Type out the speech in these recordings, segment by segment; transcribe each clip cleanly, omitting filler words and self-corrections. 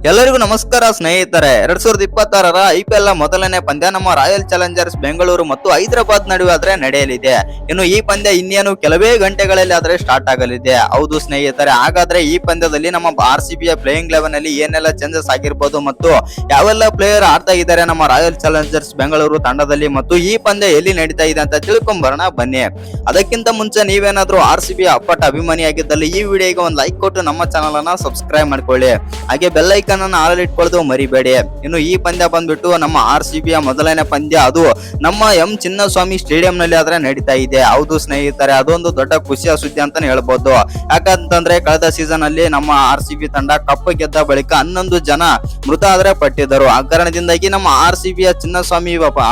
ಎಲ್ಲರಿಗೂ ನಮಸ್ಕಾರ ಸ್ನೇಹಿತರೆ. 2026ರ IPL ಮೊದಲನೇ ಪಂದ್ಯ ನಮ್ಮ ರಾಯಲ್ ಚಾಲೆಂಜರ್ಸ್ ಬೆಂಗಳೂರು ಮತ್ತು ಹೈದರಾಬಾದ್ ನಡುವೆ ಆದ್ರೆ ನಡೆಯಲಿದೆ. ಇನ್ನು ಈ ಪಂದ್ಯ ಇನ್ನೇನು ಕೆಲವೇ ಗಂಟೆಗಳಲ್ಲಿ ಆದ್ರೆ ಸ್ಟಾರ್ಟ್ ಆಗಲಿದೆ. ಹೌದು ಸ್ನೇಹಿತರೆ, ಹಾಗಾದ್ರೆ ಈ ಪಂದ್ಯದಲ್ಲಿ ನಮ್ಮ RCBಯ ಪ್ಲೇಯಿಂಗ್ 11 ಅಲ್ಲಿ ಏನೆಲ್ಲ ಚೇಂಜಸ್ ಆಗಿರ್ಬೋದು ಮತ್ತು ಯಾವೆಲ್ಲ ಪ್ಲೇಯರ್ ಆಡ್ತಾ ಇದ್ದಾರೆ ನಮ್ಮ ರಾಯಲ್ ಚಾಲೆಂಜರ್ಸ್ ಬೆಂಗಳೂರು ತಂಡದಲ್ಲಿ ಮತ್ತು ಈ ಪಂದ್ಯ ಎಲ್ಲಿ ನಡೀತಾ ಇದೆ ಅಂತ ತಿಳ್ಕೊಂಬರೋಣ ಬನ್ನಿ. ಅದಕ್ಕಿಂತ ಮುಂಚೆ ನೀವೇನಾದ್ರೂ RCB ಅಪ್ಪಟ ಅಭಿಮಾನಿಯಾಗಿದ್ದಲ್ಲಿ ಈ ವಿಡಿಯೋಗೆ ಒಂದು ಲೈಕ್ ಕೊಟ್ಟು ನಮ್ಮ ಚಾನಲ್ ಅನ್ನ ಸಬ್ಸ್ಕ್ರೈಬ್ ಮಾಡ್ಕೊಳ್ಳಿ. ಹಾಗೆ ಬೆಲ್ ಐಕಾನ್ ಅನ್ನು ಆಲ್ ಇಟ್ಕೊಳ್ಳೋದು ಮರಿಬೇಡಿ. ಇನ್ನು ಈ ಪಂದ್ಯ ಬಂದ್ಬಿಟ್ಟು ನಮ್ಮ RCBಯ ಮೊದಲನೇ ಪಂದ್ಯ, ಅದು ನಮ್ಮ ಎಂ ಚಿನ್ನಸ್ವಾಮಿ ಸ್ಟೇಡಿಯಂ ನಲ್ಲಿ ಆದ್ರೆ ನಡೀತಾ ಇದೆ. ಹೌದು ಸ್ನೇಹಿತರೆ, ಅದೊಂದು ದೊಡ್ಡ ಖುಷಿಯ ಸುದ್ದಿ ಅಂತಾನೆ ಹೇಳ್ಬೋದು. ಯಾಕಂತಂದ್ರೆ ಕಳೆದ ಸೀಸನ್ ಅಲ್ಲಿ ನಮ್ಮ RCB ತಂಡ ಕಪ್ ಗೆದ್ದ ಬಳಿಕ 11 ಜನ ಮೃತ ಆದ್ರೆ ಪಟ್ಟಿದ್ದರು. ಆ ಕಾರಣದಿಂದಾಗಿ ನಮ್ಮ RCBಯ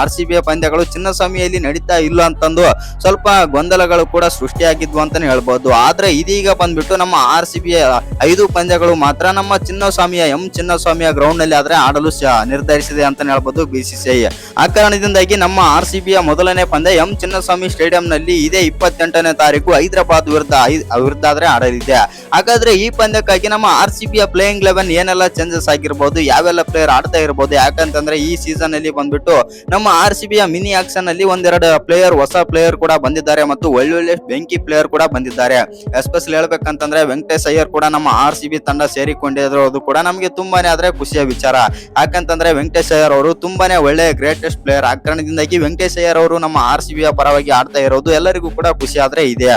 RCBಯ ಪಂದ್ಯಗಳು ಚಿನ್ನಸ್ವಾಮಿಯಲ್ಲಿ ನಡೀತಾ ಇಲ್ಲ ಅಂತಂದು ಸ್ವಲ್ಪ ಗೊಂದಲಗಳು ಕೂಡ ಸೃಷ್ಟಿಯಾಗಿದ್ವು ಅಂತಾನೆ ಹೇಳ್ಬೋದು. ಆದ್ರೆ ಇದೀಗ ಬಂದ್ಬಿಟ್ಟು ನಮ್ಮ RCBಯ 5 ಪಂದ್ಯಗಳು ಮಾತ್ರ ನಮ್ಮ ಎಂ ಚಿನ್ನಸ್ವಾಮಿಯ ಗ್ರೌಂಡ್ ನಲ್ಲಿ ಆದ್ರೆ ಆಡಲು ನಿರ್ಧರಿಸಿದೆ ಅಂತಾನೆ ಹೇಳ್ಬೋದು BCCI. ಆ ಕಾರಣದಿಂದಾಗಿ ನಮ್ಮ RCBಯ ಮೊದಲನೇ ಪಂದ್ಯ ಎಂ ಚಿನ್ನಸ್ವಾಮಿ ಸ್ಟೇಡಿಯಂ ನಲ್ಲಿ ಇದೇ 28ನೇ ತಾರೀಕು ಹೈದರಾಬಾದ್ ವಿರುದ್ಧ ಆದ್ರೆ ಆಡಲಿದೆ. ಹಾಗಾದ್ರೆ ಈ ಪಂದ್ಯಕ್ಕಾಗಿ ನಮ್ಮ RCBಯ ಪ್ಲೇಯಿಂಗ್ 11 ಏನೆಲ್ಲ ಚೇಂಜಸ್ ಆಗಿರ್ಬೋದು, ಯಾವೆಲ್ಲ ಪ್ಲೇಯರ್ ಆಡ್ತಾ ಇರ್ಬೋದು, ಯಾಕಂತಂದ್ರೆ ಈ ಸೀಸನ್ ಅಲ್ಲಿ ಬಂದ್ಬಿಟ್ಟು ನಮ್ಮ RCBಯ ಮಿನಿ ಆಕ್ಷನ್ ಅಲ್ಲಿ ಒಂದೆರಡು ಹೊಸ ಪ್ಲೇಯರ್ ಕೂಡ ಬಂದಿದ್ದಾರೆ ಮತ್ತು ಒಳ್ಳೊಳ್ಳೆ ಬೆಂಕಿ ಪ್ಲೇಯರ್ ಕೂಡ ಬಂದಿದ್ದಾರೆ. ಎಸ್ಪೆಷಲಿ ಹೇಳ್ಬೇಕಂತಂದ್ರೆ ವೆಂಕಟೇಶ್ ಅಯ್ಯರ್ ಕೂಡ ನಮ್ಮ RCB ತಂಡ ಸೇರಿಕೊಂಡಿರೋದು ಕೂಡ ನಮಗೆ ತುಂಬಾನೇ ಆದ್ರೆ ಖುಷಿಯ ವಿಚಾರ. ಯಾಕಂತಂದ್ರೆ ವೆಂಕಟೇಶ್ ಅಯ್ಯರ್ ಅವರು ತುಂಬಾನೇ ಒಳ್ಳೆ ಗ್ರೇಟೆಸ್ಟ್ ಪ್ಲೇಯರ್. ಆ ಕಾರಣದಿಂದಾಗಿ ವೆಂಕಟೇಶ್ ಅಯ್ಯರ್ ಅವರು ನಮ್ಮ RCBಯ ಪರವಾಗಿ ಆಡ್ತಾ ಇರೋದು ಎಲ್ಲರಿಗೂ ಕೂಡ ಖುಷಿ ಆದ್ರೆ ಇದೆ.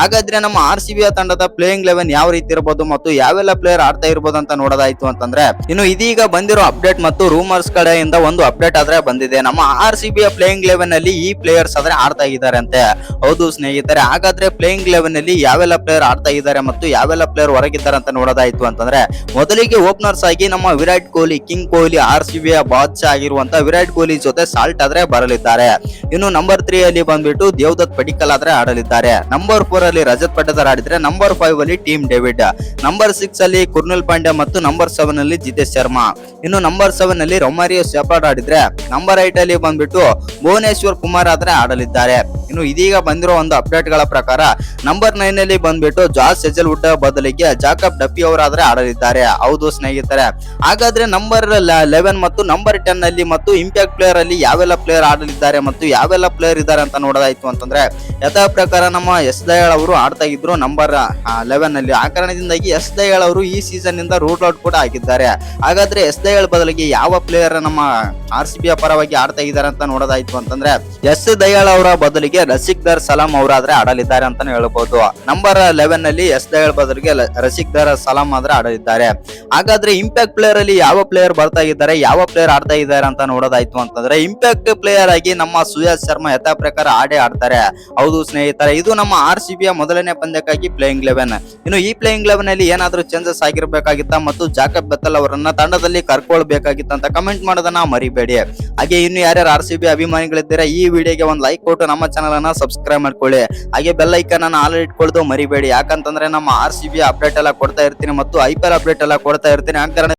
ಹಾಗಾದ್ರೆ ನಮ್ಮ RCBಯ ತಂಡದ ಪ್ಲೇಯಿಂಗ್ 11 ಯಾವ ರೀತಿ ಇರಬಹುದು ಮತ್ತು ಯಾವೆಲ್ಲ ಪ್ಲೇಯರ್ ಆಡ್ತಾ ಇರಬಹುದು ಅಂತ ನೋಡೋದಾಯ್ತು ಅಂತಂದ್ರೆ, ಇನ್ನು ಇದೀಗ ಬಂದಿರೋ ಅಪ್ಡೇಟ್ ಮತ್ತು ರೂಮರ್ಸ್ ಕಡೆಯಿಂದ ಒಂದು ಅಪ್ಡೇಟ್ ಆದ್ರೆ ಬಂದಿದೆ. ನಮ್ಮ RCBಯ ಪ್ಲೇಯಿಂಗ್ 11 ಅಲ್ಲಿ ಈ ಪ್ಲೇಯರ್ಸ್ ಆದ್ರೆ ಆಡ್ತಾ ಇದ್ದಾರೆ ಅಂತೆ. ಹೌದು ಸ್ನೇಹಿತರೆ, ಹಾಗಾದ್ರೆ ಪ್ಲೇಯಿಂಗ್ 11 ಅಲ್ಲಿ ಯಾವೆಲ್ಲ ಪ್ಲೇಯರ್ ಆಡ್ತಾ ಇದ್ದಾರೆ ಮತ್ತು ಯಾವೆಲ್ಲ ಪ್ಲೇಯರ್ ಹೊರಗಿದ್ದಾರೆ ಅಂತ ನೋಡೋದಾಯ್ತು ಅಂತಂದ್ರೆ, ಮೊದಲಿಗೆ ಓಪನರ್ಸ್ ಆಗಿ ನಮ್ಮ ವಿರಾಟ್ ಕೊಹ್ಲಿ, ಕಿಂಗ್ ಕೊಹ್ಲಿ, RCBಯ ಬಾದ್ಶಾ ಆಗಿರುವಂತ ವಿರಾಟ್ ಕೊಹ್ಲಿ ಜೊತೆ ಸಾಲ್ಟ್ ಆದ್ರೆ ಬರಲಿದ್ದಾರೆ. ಇನ್ನು ನಂಬರ್ 3 ಅಲ್ಲಿ ಬಂದ್ಬಿಟ್ಟು ದೇವದತ್ ಪಡಿಕ್ಕಲ್ ಆದ್ರೆ ಆಡಲಿದ್ದಾರೆ. ನಂಬರ್ 4 ಅಲ್ಲಿ ರಜತ್ ಪಟೇದಾರ್ ಆಡಿದ್ರೆ, ನಂಬರ್ 5 ಅಲ್ಲಿ ಟೀಮ್ ಡೇವಿಡ್, ನಂಬರ್ 6 ಅಲ್ಲಿ ಕುರ್ನಲ್ ಪಾಂಡ್ಯ ಮತ್ತು ನಂಬರ್ 7 ಅಲ್ಲಿ ಜಿತೇಶ್ ಶರ್ಮಾ. ಇನ್ನು ನಂಬರ್ 7 ಅಲ್ಲಿ ರೊಮಾರಿಯೋ ಶೆಪರ್ಡ್ ಆಡಿದ್ರೆ, ನಂಬರ್ 8 ಅಲ್ಲಿ ಬಂದ್ಬಿಟ್ಟು ಭುವನೇಶ್ವರ್ ಕುಮಾರ್ ಆದ್ರೆ ಆಡಲಿದ್ದಾರೆ. ಇನ್ನು ಇದೀಗ ಬಂದಿರೋ ಒಂದು ಅಪ್ಡೇಟ್ ಗಳ ಪ್ರಕಾರ ನಂಬರ್ 9 ಅಲ್ಲಿ ಬಂದ್ಬಿಟ್ಟು ಜಾಸ್ ಹೆಜಲ್ವುಡ್ ಬದಲಿಗೆ ಜಾಕಬ್ ಡಪ್ಪಿ ಅವರಾದ್ರೆ ಆಡಲಿದ್ದಾರೆ. ಹೌದು ಸ್ನೇಹಿತರೆ, ಹಾಗಾದ್ರೆ ನಂಬರ್ 11 ಮತ್ತು ನಂಬರ್ 10 ಅಲ್ಲಿ ಮತ್ತು ಇಂಪ್ಯಾಕ್ಟ್ ಪ್ಲೇಯರ್ ಅಲ್ಲಿ ಯಾವೆಲ್ಲ ಪ್ಲೇಯರ್ ಆಡಲಿದ್ದಾರೆ ಮತ್ತು ಯಾವೆಲ್ಲ ಪ್ಲೇಯರ್ ಇದ್ದಾರೆ ಅಂತ ನೋಡೋದಾಯ್ತು ಅಂತಂದ್ರೆ, ಯಥಾ ಪ್ರಕಾರ ನಮ್ಮ ಎಸ್ ದಯಾಳ್ ಅವರು ಆಡ್ತಾ ಇದ್ರು ನಂಬರ್ 11 ಅಲ್ಲಿ. ಆ ಕಾರಣದಿಂದಾಗಿ ಎಸ್ ದಯಾಳ್ ಅವರು ಈ ಸೀಸನ್ ಇಂದ ರೂಲ್ ಔಟ್ ಕೂಡ ಆಗಿದ್ದಾರೆ. ಹಾಗಾದ್ರೆ ಎಸ್ ದಯಾಳ್ ಬದಲಿಗೆ ಯಾವ ಪ್ಲೇಯರ್ ನಮ್ಮ RCBಯ ಪರವಾಗಿ ಆಡ್ತಾ ಇದ್ದಾರೆ ಅಂತ ನೋಡೋದಾಯ್ತು ಅಂತಂದ್ರೆ, ಎಸ್ ದಯಾಳ್ ಅವರ ಬದಲಿಗೆ ರಸಿಕ್ದಾರ್ ಸಲಾಂ ಅವರಾದ್ರೆ ಆಡಲಿದ್ದಾರೆ ಅಂತಾನೆ ಹೇಳ್ಬೋದು. ನಂಬರ್ 11 ಅಲ್ಲಿ ಎಸ್ ದಯಾಳ್ ಬದಲಿಗೆ ರಸಿಕ್ದಾರ್ ಸಲಾಂ ಆದ್ರೆ ಆಡಲಿದ್ದಾರೆ. ಹಾಗಾದ್ರೆ ಇಂಪ್ಯಾಕ್ಟ್ ಪ್ಲೇಯರ್ ಅಲ್ಲಿ ಯಾವ ಪ್ಲೇಯರ್ ಬರ್ತಾ ಇದ್ದಾರೆ, ಯಾವ ಪ್ಲೇಯರ್ ಆಡ್ತಾ ಇದ್ದಾರೆ ಅಂತ ನೋಡೋದಾಯ್ತು ಅಂತಂದ್ರೆ, ಇಂಪ್ಯಾಕ್ಟ್ ಪ್ಲೇಯರ್ ಆಗಿ ನಮ್ಮ ಸುಯಾಜ್ ಶರ್ಮಾ ಯಥಾ ಪ್ರಕಾರ ಆಡ್ತಾರೆ. ಹೌದು ಸ್ನೇಹಿತರೆ, ಇದು ನಮ್ಮ RCBಯ ಮೊದಲನೇ ಪಂದ್ಯಕ್ಕಾಗಿ ಪ್ಲೇಯಿಂಗ್ 11. ಇನ್ನು ಈ ಪ್ಲೇಯಿಂಗ್ 11 ಅಲ್ಲಿ ಏನಾದ್ರೂ ಚೇಂಜಸ್ ಆಗಿರ್ಬೇಕಾಗಿತ್ತ ಮತ್ತು ಜಾಕಬ್ ಬೆತ್ತಲ್ ಅವರನ್ನ ತಂಡದಲ್ಲಿ ಕರ್ಕೊಳ್ಬೇಕಾಗಿತ್ತ ಅಂತ ಕಮೆಂಟ್ ಮಾಡೋದನ್ನ ಮರಿಬೇಡಿ. ಹಾಗೆ ಇನ್ನು ಯಾರ್ಯಾರು RCB ಅಭಿಮಾನಿಗಳಿದ್ದೀರಾ ಈ ವಿಡಿಯೋಗೆ ಒಂದು ಲೈಕ್ ಕೊಟ್ಟು ನಮ್ಮ ಚಾನಲ್ ಅನ್ನ ಸಬ್ಸ್ಕ್ರೈಬ್ ಮಾಡ್ಕೊಳ್ಳಿ. ಹಾಗೆ ಬೆಲ್ ಐಕಾನ್ ಅನ್ನ ಆಲ್ ಇಟ್ಕೊಳ್ಳೋದು ಮರಿಬೇಡಿ. ಯಾಕಂತಂದ್ರೆ ನಮ್ಮ RCB ಅಪ್ಡೇಟ್ ಎಲ್ಲ ಕೊಡ್ತಾ ಇರ್ತೀನಿ ಮತ್ತು IPL ಅಪ್ಡೇಟ್ ಎಲ್ಲ ಕೊಡ್ತಾ ಇರ್ತೀನಿ.